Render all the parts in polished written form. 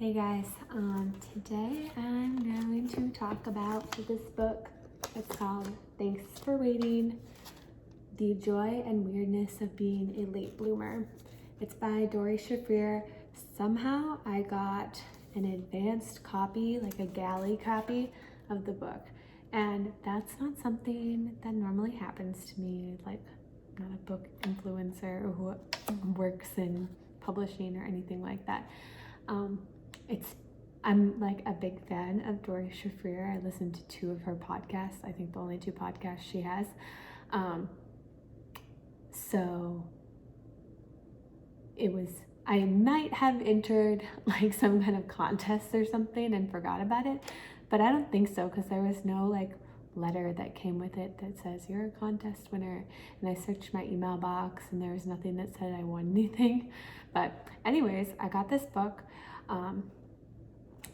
Hey guys, today I'm going to talk about this book. It's called Thanks for Waiting, The Joy and Weirdness of Being a Late Bloomer. It's by Dori Shafrir. Somehow I got an advanced copy, like a galley copy of the book. And that's not something that normally happens to me, like I'm not a book influencer who works in publishing or anything like that. I'm like a big fan of Dori Shafrir. I listened to 2 of her podcasts. I think the only 2 podcasts she has. So I might have entered like some kind of contest or something and forgot about it, but I don't think so because there was no like letter that came with it that says you're a contest winner. And I searched my email box and there was nothing that said I won anything. But anyways, I got this book.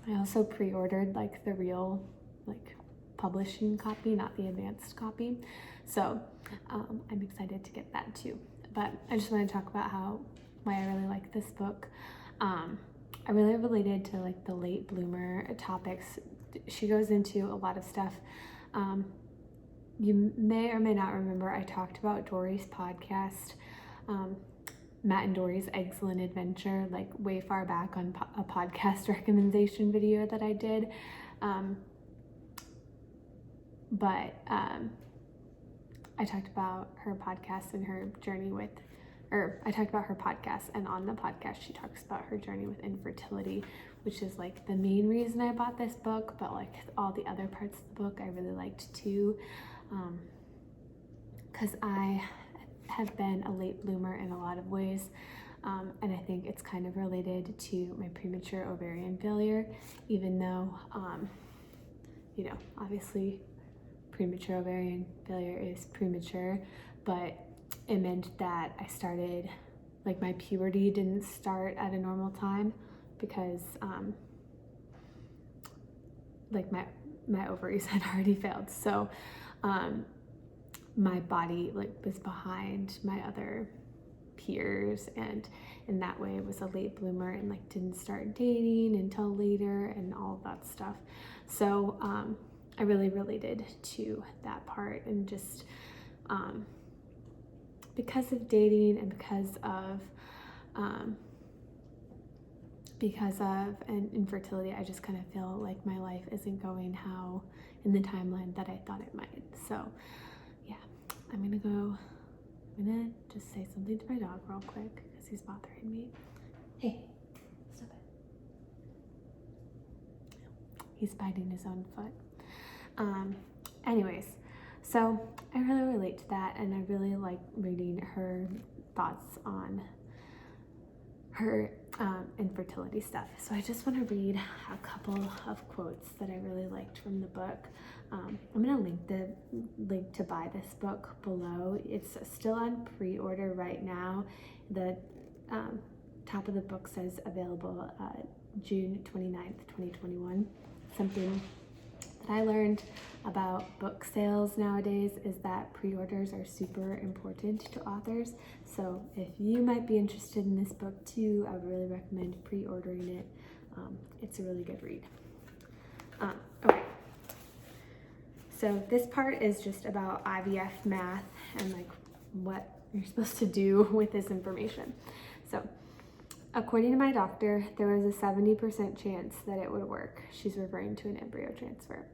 I also pre-ordered like the real like publishing copy, not the advanced copy. So I'm excited to get that too. But I just want to talk about why I really like this book. I really related to like the late bloomer topics. She goes into a lot of stuff. You may or may not remember I talked about Dori's podcast, Matt and Dori's Excellent Adventure, like way far back on a podcast recommendation video that I did. But I talked about her podcast and her journey I talked about her podcast, and on the podcast she talks about her journey with infertility, which is like the main reason I bought this book, but like all the other parts of the book I really liked too, because I have been a late bloomer in a lot of ways, and I think it's kind of related to my premature ovarian failure, even though obviously premature ovarian failure is premature, but it meant that I started, like my puberty didn't start at a normal time because like my ovaries had already failed. So my body like was behind my other peers, and in that way it was a late bloomer and like didn't start dating until later and all of that stuff. So I really related to that part, and just because of dating and because of an infertility, I just kind of feel like my life isn't going how in the timeline that I thought it might. So yeah, I'm gonna just say something to my dog real quick because he's bothering me. Hey, stop it. He's biting his own foot. Anyways, so I really relate to that, and I really like reading her thoughts on her infertility stuff. So I just want to read a couple of quotes that I really liked from the book. I'm going to link to buy this book below. It's still on pre-order right now. The top of the book says available June 29th, 2021. Something that I learned about book sales nowadays is that pre-orders are super important to authors. So if you might be interested in this book too, I would really recommend pre-ordering it. It's a really good read. Okay. So this part is just about IVF math and like what you're supposed to do with this information. So according to my doctor, there was a 70% chance that it would work. She's referring to an embryo transfer.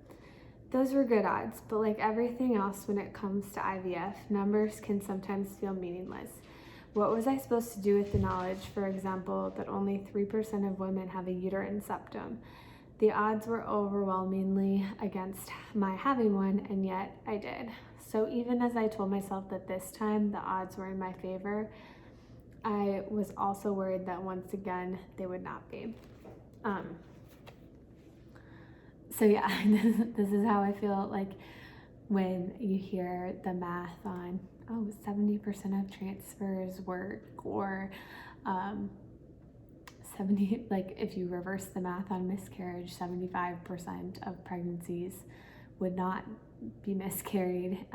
Those were good odds, but like everything else when it comes to IVF, numbers can sometimes feel meaningless. What was I supposed to do with the knowledge, for example, that only 3% of women have a uterine septum? The odds were overwhelmingly against my having one, and yet I did. So even as I told myself that this time the odds were in my favor, I was also worried that once again they would not be. So yeah, this is how I feel like when you hear the math on 70% of transfers work, or 70, like if you reverse the math on miscarriage, 75% of pregnancies would not be miscarried.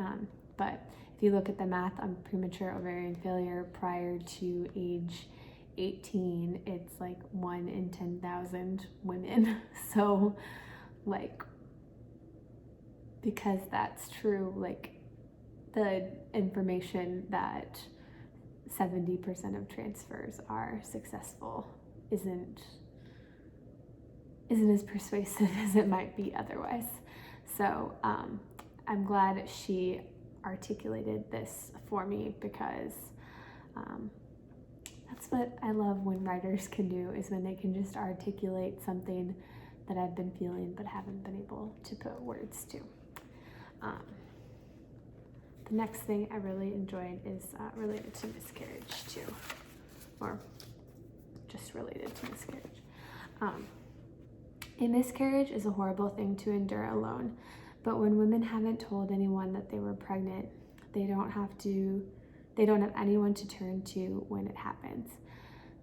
But if you look at the math on premature ovarian failure prior to age 18, it's like 1 in 10,000 women. So like, because that's true, like the information that 70% of transfers are successful isn't as persuasive as it might be otherwise. So I'm glad she articulated this for me, because that's what I love when writers can do, is when they can just articulate something that I've been feeling but haven't been able to put words to. The next thing I really enjoyed is related to miscarriage too, or just related to miscarriage. A miscarriage is a horrible thing to endure alone, but when women haven't told anyone that they were pregnant, they don't have anyone to turn to when it happens.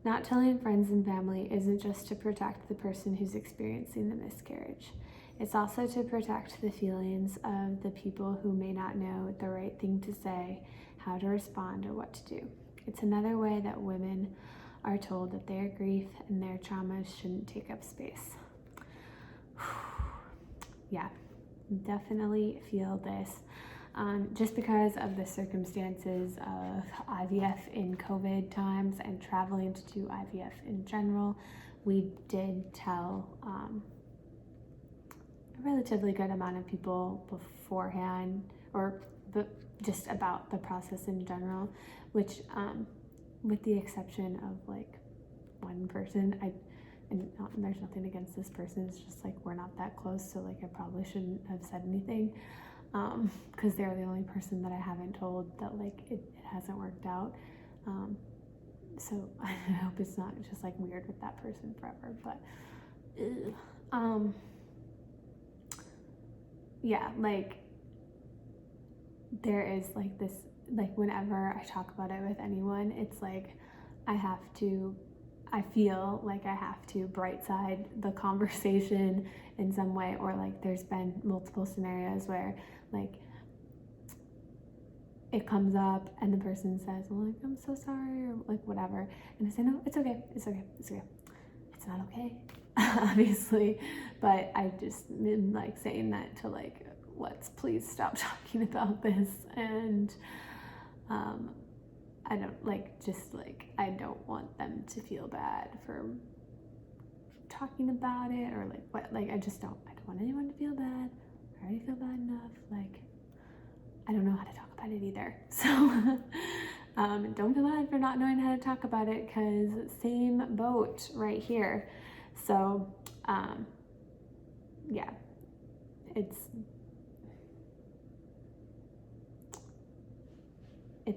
Not telling friends and family isn't just to protect the person who's experiencing the miscarriage. It's also to protect the feelings of the people who may not know the right thing to say, how to respond, or what to do. It's another way that women are told that their grief and their traumas shouldn't take up space. Yeah, definitely feel this. Just because of the circumstances of IVF in COVID times and traveling to do IVF in general, we did tell a relatively good amount of people beforehand, just about the process in general, which with the exception of like one person, there's nothing against this person, it's just like we're not that close, so like I probably shouldn't have said anything, because they're the only person that I haven't told that like it hasn't worked out, so I hope it's not just like weird with that person forever, but yeah, like there is like this, like whenever I talk about it with anyone, it's like I feel like I have to bright side the conversation in some way, or like there's been multiple scenarios where like it comes up and the person says, well, like, I'm so sorry, or like whatever, and I say, no, it's okay. It's not okay, obviously, but I just been like saying that to like, let's please stop talking about this, and I don't like, just like, I don't want them to feel bad for talking about it, or like what, like I don't want anyone to feel bad. I already feel bad enough. Like, I don't know how to talk about it either. So don't feel bad for not knowing how to talk about it, because same boat right here. So yeah, it's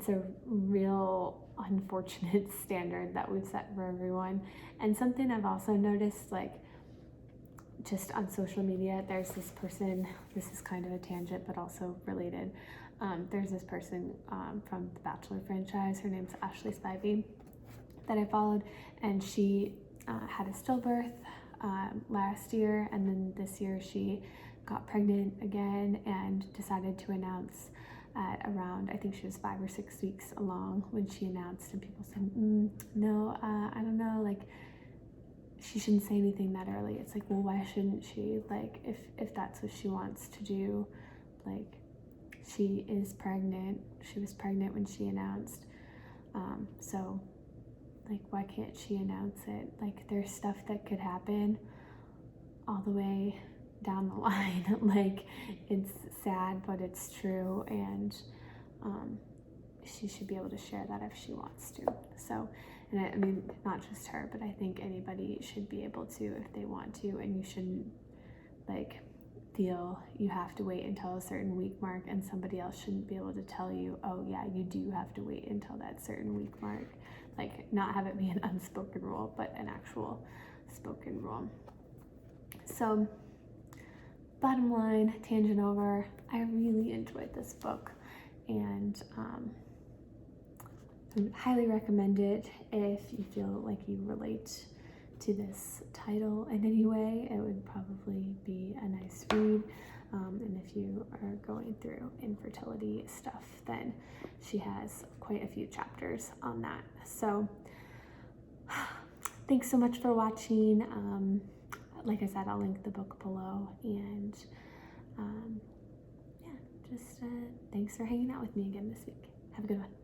a real unfortunate standard that we've set for everyone. And something I've also noticed, like just on social media, there's this person, this is kind of a tangent but also related, there's this person from the Bachelor franchise, her name's Ashley Spivey, that I followed, and she had a stillbirth last year, and then this year she got pregnant again and decided to announce at around, I think she was 5 or 6 weeks along when she announced, and people said, no, I don't know, like she shouldn't say anything that early. It's like, well, why shouldn't she? Like, if that's what she wants to do, like she is pregnant. She was pregnant when she announced. So like, why can't she announce it? Like, there's stuff that could happen all the way down the line. Like, it's sad, but it's true, and she should be able to share that if she wants to. So, and I mean, not just her, but I think anybody should be able to if they want to, and you shouldn't like feel you have to wait until a certain week mark, and somebody else shouldn't be able to tell you, oh yeah, you do have to wait until that certain week mark. Like, not have it be an unspoken rule, but an actual spoken rule. So, bottom line, tangent over, I really enjoyed this book, and I would highly recommend it if you feel like you relate to this title in any way. It would probably be a nice read, and if you are going through infertility stuff, then she has quite a few chapters on that. So Thanks so much for watching. Like I said, I'll link the book below, and yeah, just thanks for hanging out with me again this week. Have a good one.